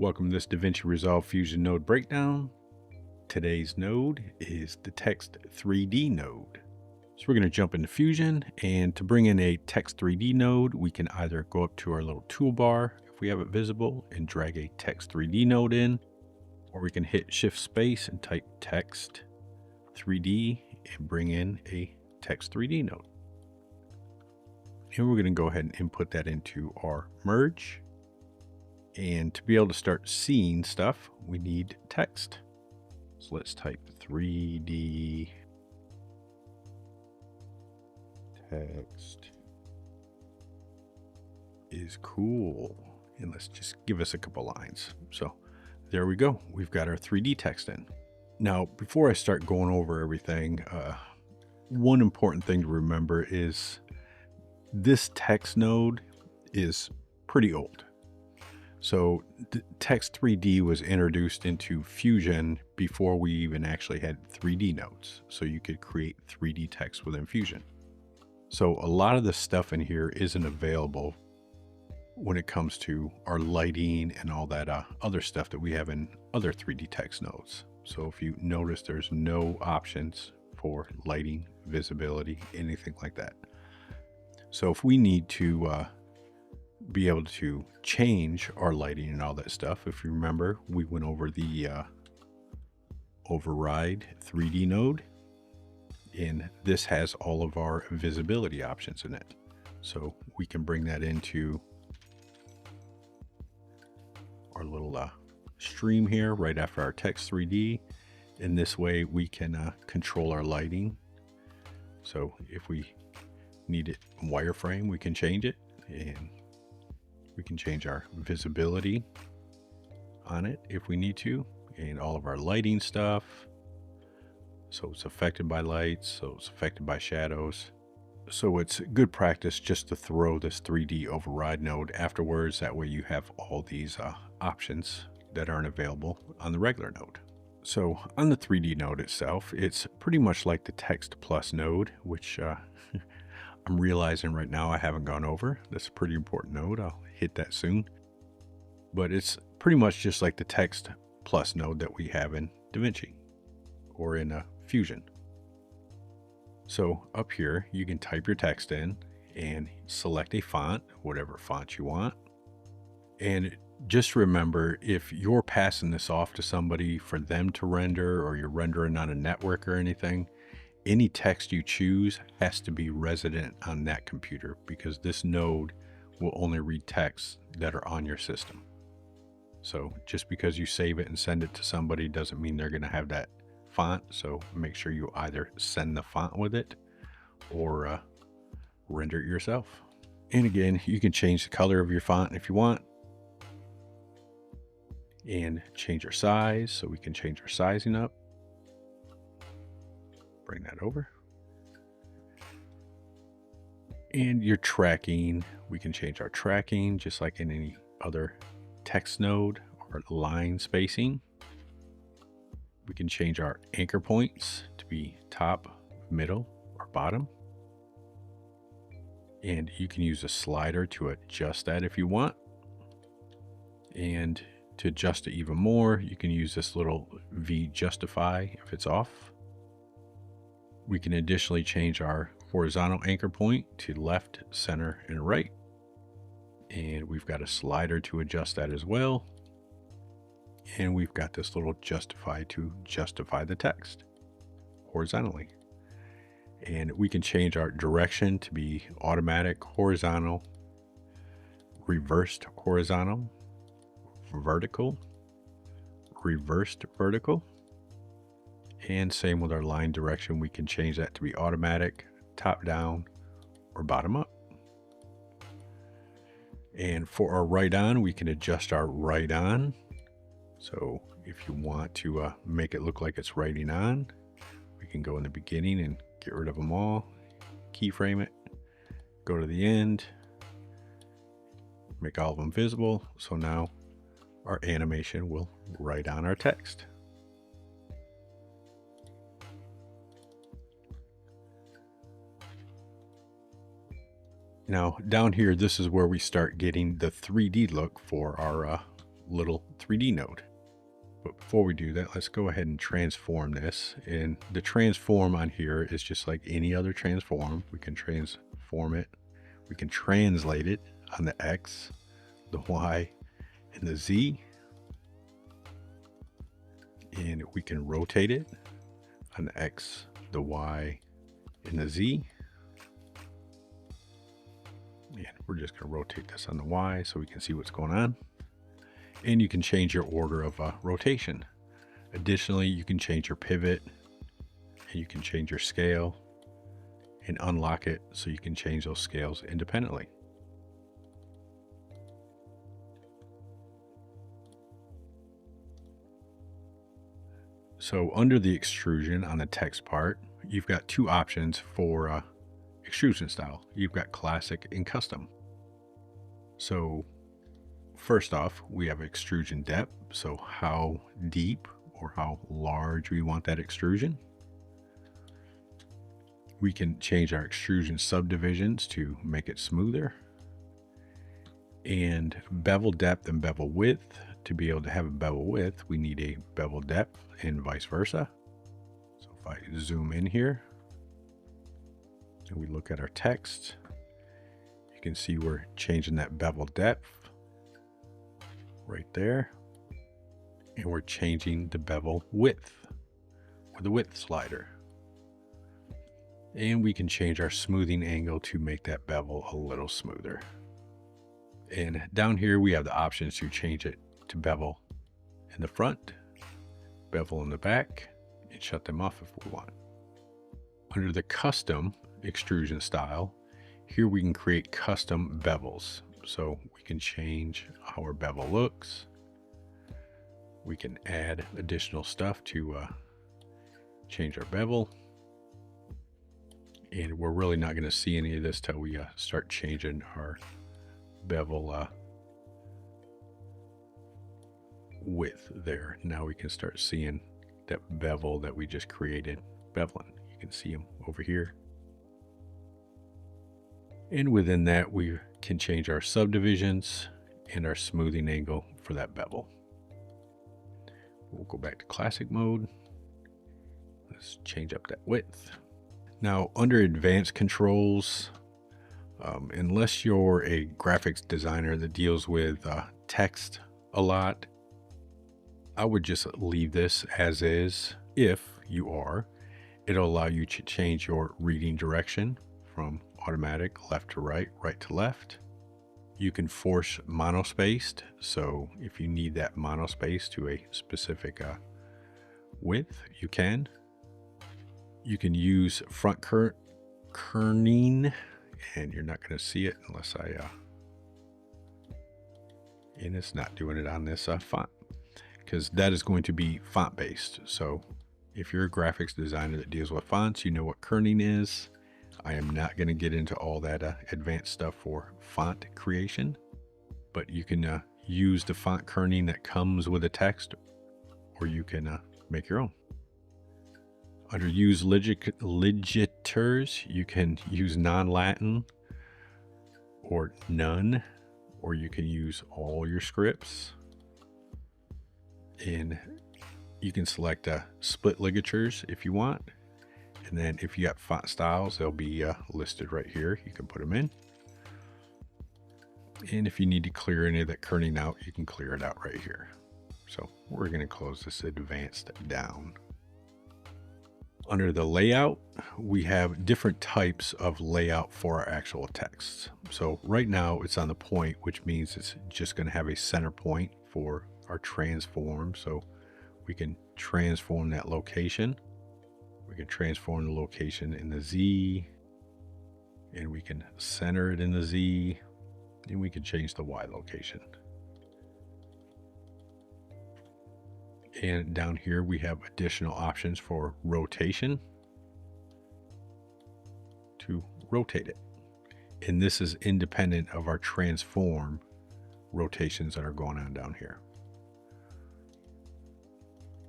Welcome to this DaVinci Resolve Fusion node breakdown. Today's node is the Text 3D node. So we're going to jump into Fusion, and to bring in a Text 3D node, we can either go up to our little toolbar if we have it visible and drag a Text 3D node in, or we can hit Shift Space and type Text 3D and bring in a Text 3D node. And we're going to go ahead and input that into our merge. And to be able to start seeing stuff, we need text. So let's type 3D text is cool. And let's just give us a couple lines. So there we go. We've got our 3D text in. Now, before I start going over everything, one important thing to remember is this text node is pretty old. So Text 3D was introduced into Fusion before we even actually had 3D nodes. So you could create 3D text within Fusion. So a lot of the stuff in here isn't available when it comes to our lighting and all that other stuff that we have in other 3D text nodes. So if you notice, there's no options for lighting, visibility, anything like that. So if we need to be able to change our lighting and all that stuff, if you remember, we went over the override 3D node, and this has all of our visibility options in it. So we can bring that into our little stream here right after our text 3D, and this way we can control our lighting. So if we need it wireframe, we can change it, and we can change our visibility on it if we need to, and all of our lighting stuff. So it's affected by lights, so it's affected by shadows. So it's good practice just to throw this 3D override node afterwards. That way you have all these options that aren't available on the regular node. So on the 3D node itself, it's pretty much like the Text Plus node, which I'm realizing right now I haven't gone over. That's a pretty important node. I'll hit that soon. But it's pretty much just like the Text Plus node that we have in DaVinci or in Fusion. So up here, you can type your text in and select a font, whatever font you want. And just remember, if you're passing this off to somebody for them to render, or you're rendering on a network or anything, any text you choose has to be resident on that computer, because this node will only read texts that are on your system. So just because you save it and send it to somebody doesn't mean they're going to have that font. So make sure you either send the font with it or render it yourself. And again, you can change the color of your font if you want, and change your size. So we can change our sizing up. Bring that over. And your tracking, we can change our tracking just like in any other text node, or line spacing. We can change our anchor points to be top, middle, or bottom. And you can use a slider to adjust that if you want. And to adjust it even more, you can use this little V justify if it's off. We can additionally change our horizontal anchor point to left, center, and right. And we've got a slider to adjust that as well. And we've got this little justify to justify the text horizontally. And we can change our direction to be automatic horizontal, reversed horizontal, vertical, reversed vertical. And same with our line direction, we can change that to be automatic, top down, or bottom up. And for our right on, we can adjust our right on. So if you want to make it look like it's writing on, we can go in the beginning and get rid of them all, keyframe it, go to the end, make all of them visible. So now our animation will write on our text. Now down here, this is where we start getting the 3D look for our little 3D node. But before we do that, let's go ahead and transform this. And the transform on here is just like any other transform. We can transform it. We can translate it on the X, the Y, and the Z. And we can rotate it on the X, the Y, and the Z. And we're just going to rotate this on the Y so we can see what's going on. And you can change your order of rotation. Additionally, you can change your pivot, and you can change your scale and unlock it so you can change those scales independently. So under the extrusion on the text part, you've got two options for extrusion style. You've got classic and custom. So first off, we have extrusion depth. So how deep or how large we want that extrusion. We can change our extrusion subdivisions to make it smoother. And bevel depth and bevel width. To be able to have a bevel width, we need a bevel depth and vice versa. So if I zoom in here and we look at our text, you can see we're changing that bevel depth right there. And we're changing the bevel width with the width slider. And we can change our smoothing angle to make that bevel a little smoother. And down here we have the options to change it to bevel in the front, bevel in the back, and shut them off if we want. Under the custom extrusion style, here we can create custom bevels. So we can change how our bevel looks. We can add additional stuff to change our bevel. And we're really not going to see any of this till we start changing our bevel width there. Now we can start seeing that bevel that we just created beveling. You can see them over here. And within that, we can change our subdivisions and our smoothing angle for that bevel. We'll go back to classic mode. Let's change up that width. Now under advanced controls, unless you're a graphics designer that deals with text a lot, I would just leave this as is. If you are, it'll allow you to change your reading direction from automatic left to right, right to left. You can force monospaced. So if you need that monospace to a specific width, you can. You can use front kerning, and you're not going to see it unless and it's not doing it on this font, because that is going to be font based. So if you're a graphics designer that deals with fonts, you know what kerning is. I am not going to get into all that advanced stuff for font creation, but you can use the font kerning that comes with the text, or you can make your own. Under use ligatures, you can use non-Latin or none, or you can use all your scripts. And you can select split ligatures if you want. And then if you got font styles, they'll be listed right here. You can put them in. And if you need to clear any of that kerning out, you can clear it out right here. So we're going to close this advanced down. Under the layout, we have different types of layout for our actual text. So right now it's on the point, which means it's just going to have a center point for our transform. So we can transform that location. We can transform the location in the Z, and we can center it in the Z, and we can change the Y location. And down here we have additional options for rotation to rotate it. And this is independent of our transform rotations that are going on down here.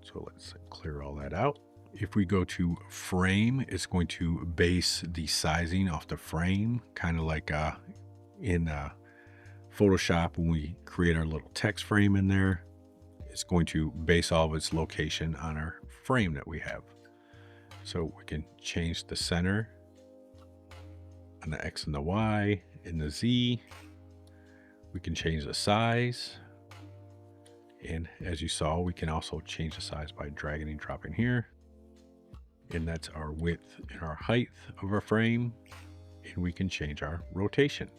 So let's clear all that out. If we go to frame, it's going to base the sizing off the frame, kind of like in Photoshop, when we create our little text frame in there, it's going to base all of its location on our frame that we have. So we can change the center on the X and the Y and the Z. We can change the size. And as you saw, we can also change the size by dragging and dropping here. And that's our width and our height of our frame. And we can change our rotation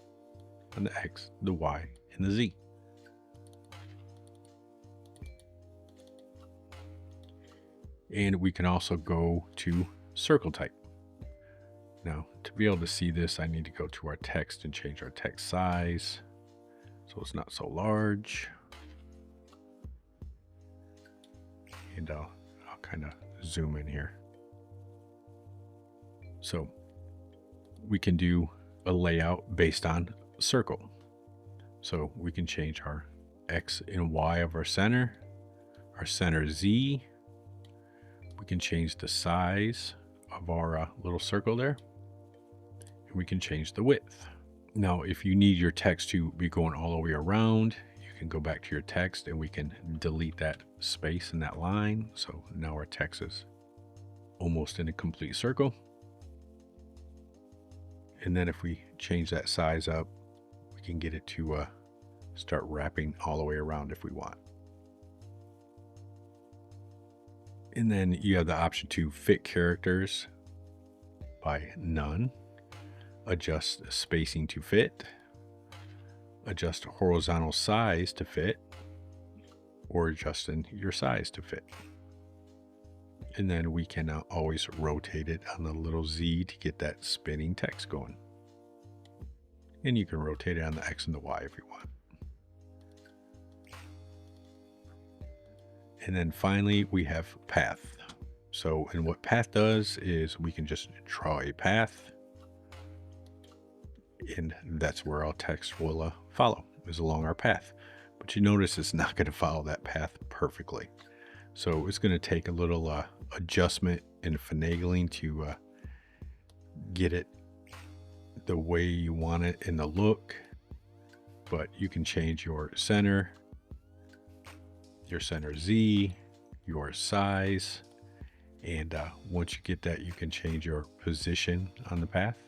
on the X, the Y, and the Z. And we can also go to circle type. Now, to be able to see this, I need to go to our text and change our text size so it's not so large. And I'll kind of zoom in here. So we can do a layout based on circle. So we can change our X and Y of our center Z. We can change the size of our little circle there. And we can change the width. Now, if you need your text to be going all the way around, you can go back to your text and we can delete that space in that line. So now our text is almost in a complete circle. And then if we change that size up, we can get it to start wrapping all the way around if we want. And then you have the option to fit characters by none, adjust spacing to fit, adjust horizontal size to fit, or adjusting your size to fit. And then we can always rotate it on the little Z to get that spinning text going. And you can rotate it on the X and the Y if you want. And then finally, we have path. So, and what path does is we can just draw a path, and that's where our text will follow, is along our path. But you notice it's not going to follow that path perfectly. So it's going to take a little adjustment and finagling to get it the way you want it in the look. But you can change your center Z, your size, and once you get that, you can change your position on the path.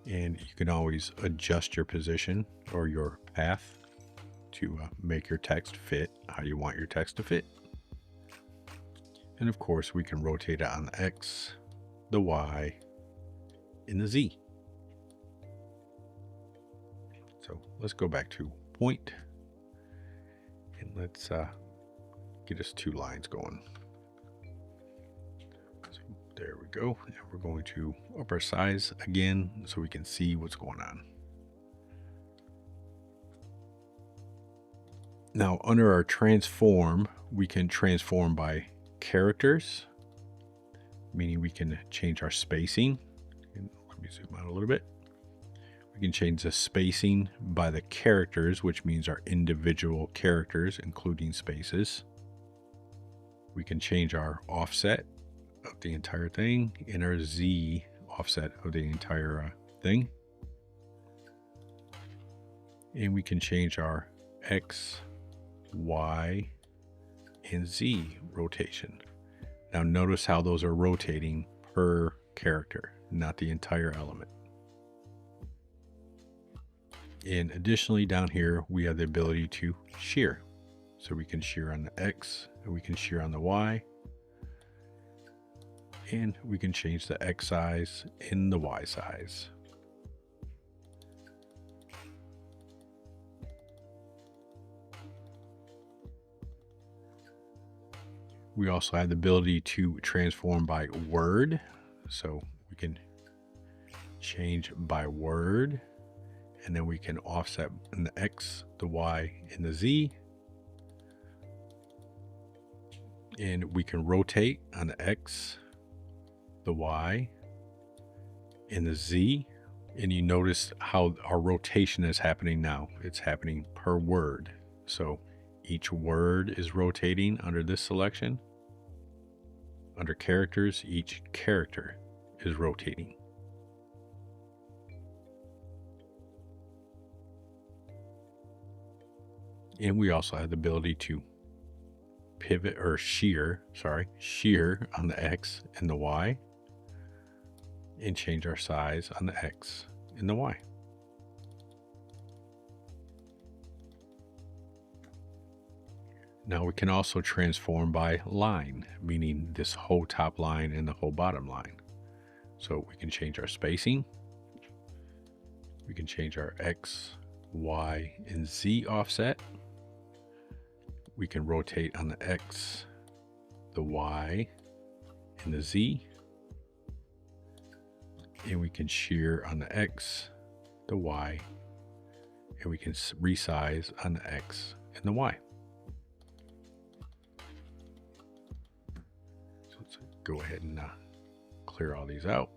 And you can always adjust your position or your path to make your text fit how you want your text to fit. And of course, we can rotate it on the X, the Y, and the Z. So let's go back to point. And let's get us 2 lines going. So there we go. And we're going to up our size again so we can see what's going on. Now, under our transform, we can transform by characters, meaning we can change our spacing. And let me zoom out a little bit. We can change the spacing by the characters, which means our individual characters, including spaces. We can change our offset of the entire thing and our Z offset of the entire thing. And we can change our X, Y, and Z rotation. Now notice how those are rotating per character, not the entire element. And additionally, down here, we have the ability to shear. So we can shear on the X and we can shear on the Y. And we can change the X size and the Y size. We also have the ability to transform by word. So we can change by word. And then we can offset in the X, the Y, and the Z. And we can rotate on the X, the Y, and the Z. And you notice how our rotation is happening now. It's happening per word. So each word is rotating under this selection. Under characters, each character is rotating. And we also have the ability to pivot or shear on the X and the Y, and change our size on the X and the Y. Now we can also transform by line, meaning this whole top line and the whole bottom line. So we can change our spacing. We can change our X, Y, and Z offset. We can rotate on the X, the Y, and the Z. And we can shear on the X, the Y, and we can resize on the X and the Y. So let's go ahead and clear all these out.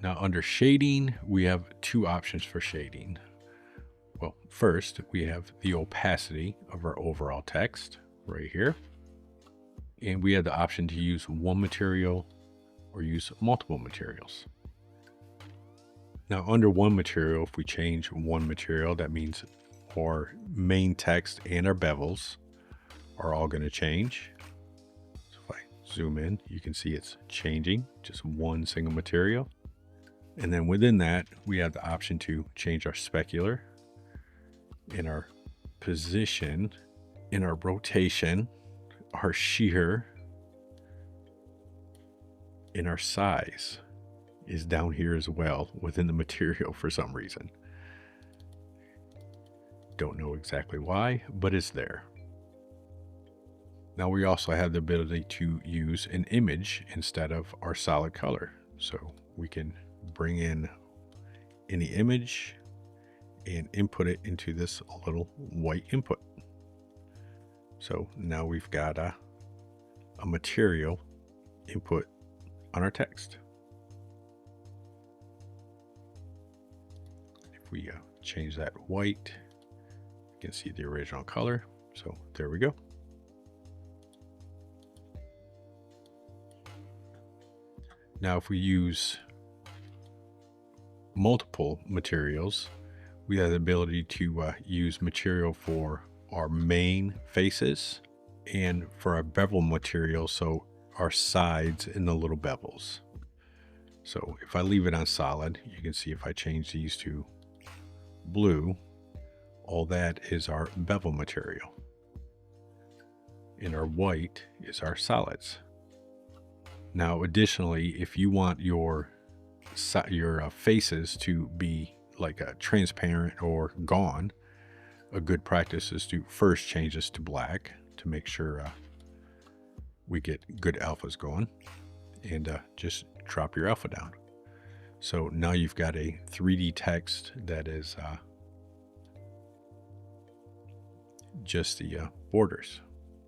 Now under shading, we have two options for shading. Well, first we have the opacity of our overall text right here. And we have the option to use one material or use multiple materials. Now under one material, if we change one material, that means our main text and our bevels are all going to change. So if I zoom in, you can see it's changing, just one single material. And then within that, we have the option to change our specular, in our position, in our rotation, our shear, and our size is down here as well within the material for some reason. Don't know exactly why, but it's there. Now we also have the ability to use an image instead of our solid color. So we can bring in any image and input it into this little white input. So now we've got a material input on our text. If we change that white, you can see the original color. So there we go. Now if we use multiple materials, we have the ability to use material for our main faces and for our bevel material, so our sides and the little bevels. So if I leave it on solid, you can see if I change these to blue, all that is our bevel material. And our white is our solids. Now additionally, if you want your faces to be like a transparent or gone, a good practice is to first change this to black to make sure we get good alphas going, and just drop your alpha down. So now you've got a 3D text that is just the borders.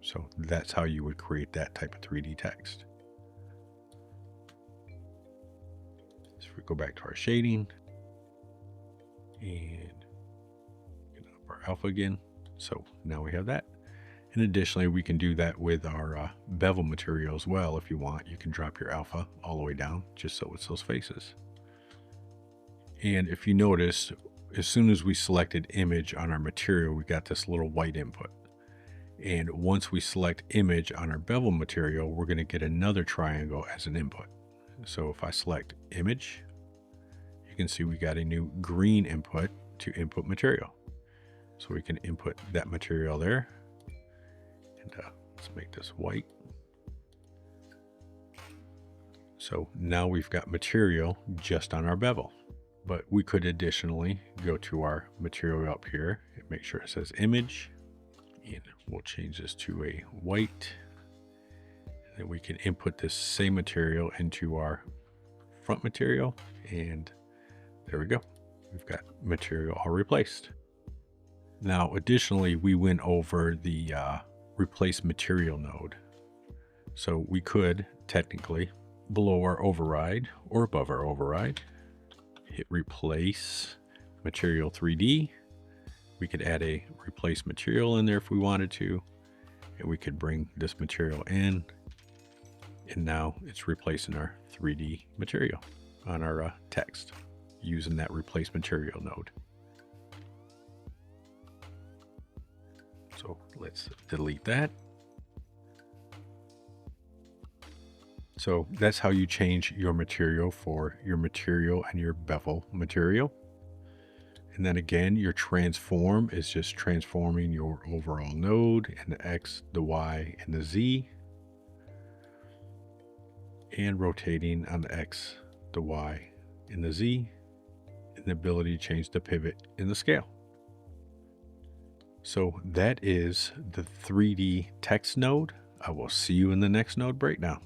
So that's how you would create that type of 3D text. So if we go back to our shading and get up our alpha again. So now we have that. And additionally, we can do that with our bevel material as well. If you want, you can drop your alpha all the way down, just so it's those faces. And if you notice, as soon as we selected image on our material, we got this little white input. And once we select image on our bevel material, we're going to get another triangle as an input. So if I select image, you can see we got a new green input to input material. So we can input that material there. And let's make this white. So now we've got material just on our bevel. But we could additionally go to our material up here and make sure it says image. And we'll change this to a white. And then we can input this same material into our front material. And there we go. We've got material all replaced. Now, additionally, we went over the replace material node. So we could technically, below our override or above our override, hit replace material 3D. We could add a replace material in there if we wanted to, and we could bring this material in And now it's replacing our 3D material on our text using that replace material node. So let's delete that. So that's how you change your material for your material and your bevel material. And then again, your transform is just transforming your overall node and the X, the Y, and the Z, and rotating on the X, the Y, and the Z, and the ability to change the pivot and the scale. So that is the 3D text node. I will see you in the next node breakdown.